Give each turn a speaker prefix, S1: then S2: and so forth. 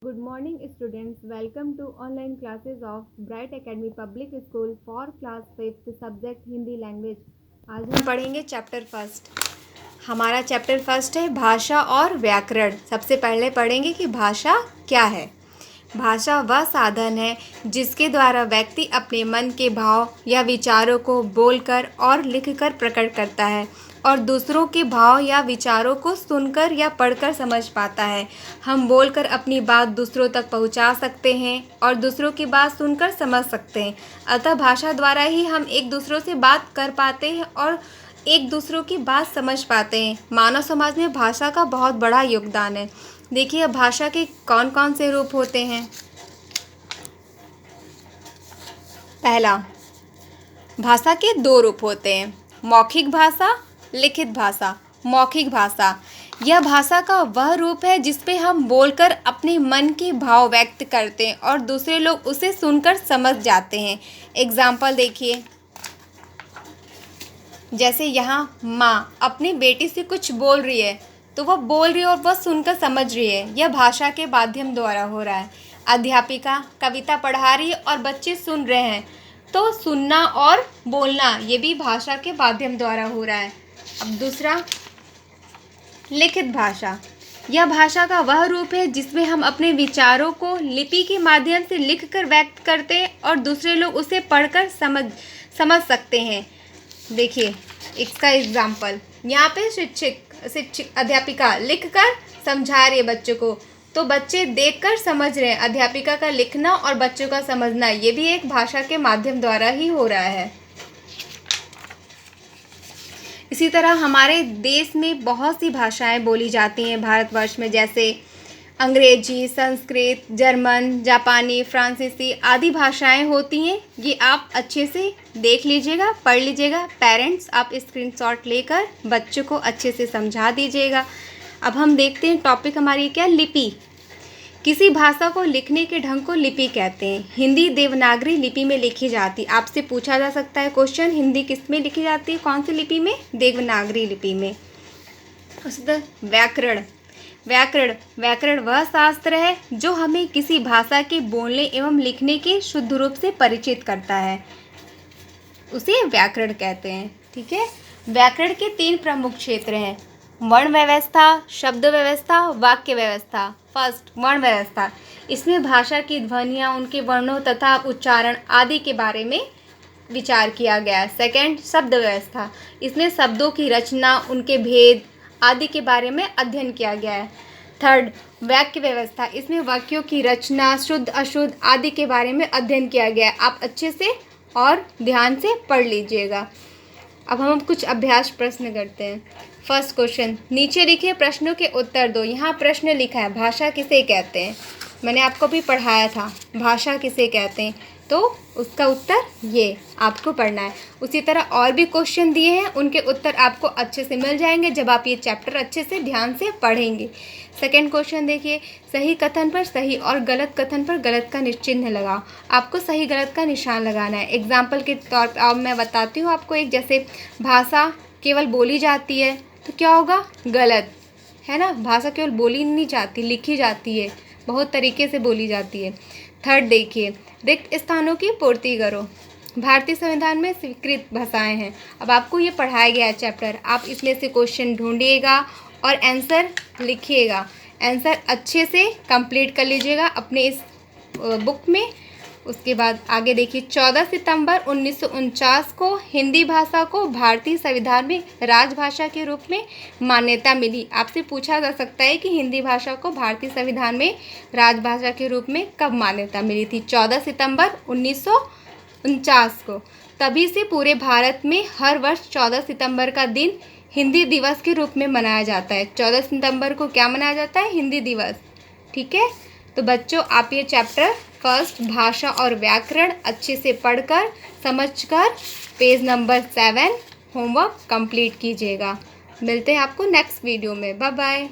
S1: Good morning students, welcome to online classes of Bright Academy Public School for class 5th subject Hindi language. आज हम पढ़ेंगे chapter first. हमारा chapter first है भाषा और व्याकरण। सबसे पहले पढ़ेंगे कि भाषा क्या है। भाषा वह साधन है जिसके द्वारा व्यक्ति अपने मन के भाव या विचारों को बोलकर और लिखकर प्रकट करता है और दूसरों के भाव या विचारों को सुनकर या पढ़कर समझ पाता है। हम बोलकर अपनी बात दूसरों तक पहुंचा सकते हैं और दूसरों की बात सुनकर समझ सकते हैं। अतः भाषा द्वारा ही हम एक दूसरों से बात कर पाते हैं और एक दूसरों की बात समझ पाते हैं। मानव समाज में भाषा का बहुत बड़ा योगदान है। देखिए भाषा के कौन कौन से रूप होते हैं। पहला, भाषा के दो रूप होते हैं, मौखिक भाषा, लिखित भाषा। मौखिक भाषा यह भाषा का वह रूप है जिसपे हम बोलकर अपने मन के भाव व्यक्त करते हैं और दूसरे लोग उसे सुनकर समझ जाते हैं। एग्जाम्पल देखिए, जैसे यहाँ माँ अपनी बेटी से कुछ बोल रही है तो वह बोल रही है और वह सुनकर समझ रही है। यह भाषा के माध्यम द्वारा हो रहा है। अध्यापिका कविता पढ़ा रही है और बच्चे सुन रहे हैं तो सुनना और बोलना ये भी भाषा के माध्यम द्वारा हो रहा है। अब दूसरा, लिखित भाषा। यह भाषा का वह रूप है जिसमें हम अपने विचारों को लिपि के माध्यम से लिखकर व्यक्त करते हैं और दूसरे लोग उसे पढ़कर समझ सकते हैं। देखिए इसका एग्जाम्पल, यहाँ पे शिक्षक अध्यापिका लिखकर समझा रही है बच्चों को तो बच्चे देखकर समझ रहे हैं। अध्यापिका का लिखना और बच्चों का समझना ये भी एक भाषा के माध्यम द्वारा ही हो रहा है। इसी तरह हमारे देश में बहुत सी भाषाएं बोली जाती हैं भारतवर्ष में, जैसे अंग्रेजी, संस्कृत, जर्मन, जापानी, फ्रांसीसी आदि भाषाएं होती हैं। ये आप अच्छे से देख लीजिएगा, पढ़ लीजिएगा। पेरेंट्स आप स्क्रीनशॉट लेकर बच्चों को अच्छे से समझा दीजिएगा। अब हम देखते हैं टॉपिक हमारी क्या, लिपि। किसी भाषा को लिखने के ढंग को लिपि कहते हैं। हिंदी देवनागरी लिपि में लिखी जाती है। आपसे पूछा जा सकता है क्वेश्चन, हिंदी किस में लिखी जाती है, कौन सी लिपि में, देवनागरी लिपि में। व्याकरण। व्याकरण वह शास्त्र है जो हमें किसी भाषा के बोलने एवं लिखने के शुद्ध रूप से परिचित करता है, उसे व्याकरण कहते हैं। ठीक है। व्याकरण के 3 प्रमुख क्षेत्र हैं, वर्ण व्यवस्था, शब्द व्यवस्था, वाक्य व्यवस्था। फर्स्ट, वर्ण व्यवस्था। इसमें भाषा की ध्वनियाँ, उनके वर्णों तथा उच्चारण आदि के बारे में विचार किया गया है। सेकंड, शब्द व्यवस्था। इसमें शब्दों की रचना, उनके भेद आदि के बारे में अध्ययन किया गया है। थर्ड, वाक्य व्यवस्था। इसमें वाक्यों की रचना, शुद्ध अशुद्ध आदि के बारे में अध्ययन किया गया है। आप अच्छे से और ध्यान से पढ़ लीजिएगा। अब हम कुछ अभ्यास प्रश्न करते हैं। फर्स्ट क्वेश्चन, नीचे लिखे प्रश्नों के उत्तर दो। यहाँ प्रश्न लिखा है, भाषा किसे कहते हैं। मैंने आपको भी पढ़ाया था भाषा किसे कहते हैं, तो उसका उत्तर ये आपको पढ़ना है। उसी तरह और भी क्वेश्चन दिए हैं, उनके उत्तर आपको अच्छे से मिल जाएंगे जब आप ये चैप्टर अच्छे से ध्यान से पढ़ेंगे। सेकंड क्वेश्चन देखिए, सही कथन पर सही और गलत कथन पर गलत का चिन्ह लगाओ। आपको सही गलत का निशान लगाना है। एग्जाम्पल के तौर पर अब मैं बताती हूँ आपको एक, जैसे भाषा केवल बोली जाती है तो क्या होगा, गलत है ना। भाषा केवल बोली नहीं जाती, लिखी जाती है, बहुत तरीके से बोली जाती है। थर्ड देखिए, रिक्त स्थानों की पूर्ति करो। भारतीय संविधान में स्वीकृत भाषाएं हैं। अब आपको ये पढ़ाया गया है चैप्टर, आप इसमें से क्वेश्चन ढूंढिएगा और आंसर लिखिएगा। आंसर अच्छे से कंप्लीट कर लीजिएगा अपने इस बुक में। उसके बाद आगे देखिए, 14 सितंबर 1949 को हिंदी भाषा को भारतीय संविधान में राजभाषा के रूप में मान्यता मिली। आपसे पूछा जा सकता है कि हिंदी भाषा को भारतीय संविधान में राजभाषा के रूप में कब मान्यता मिली थी। 14 सितंबर 1949 को। तभी से पूरे भारत में हर वर्ष 14 सितंबर का दिन हिंदी दिवस के रूप में मनाया जाता है। 14 सितंबर को क्या मनाया जाता है, हिंदी दिवस। ठीक है। तो बच्चों आप ये चैप्टर फर्स्ट भाषा और व्याकरण अच्छे से पढ़कर समझकर पेज नंबर 7 होमवर्क कंप्लीट कीजिएगा। मिलते हैं आपको नेक्स्ट वीडियो में। Bye bye.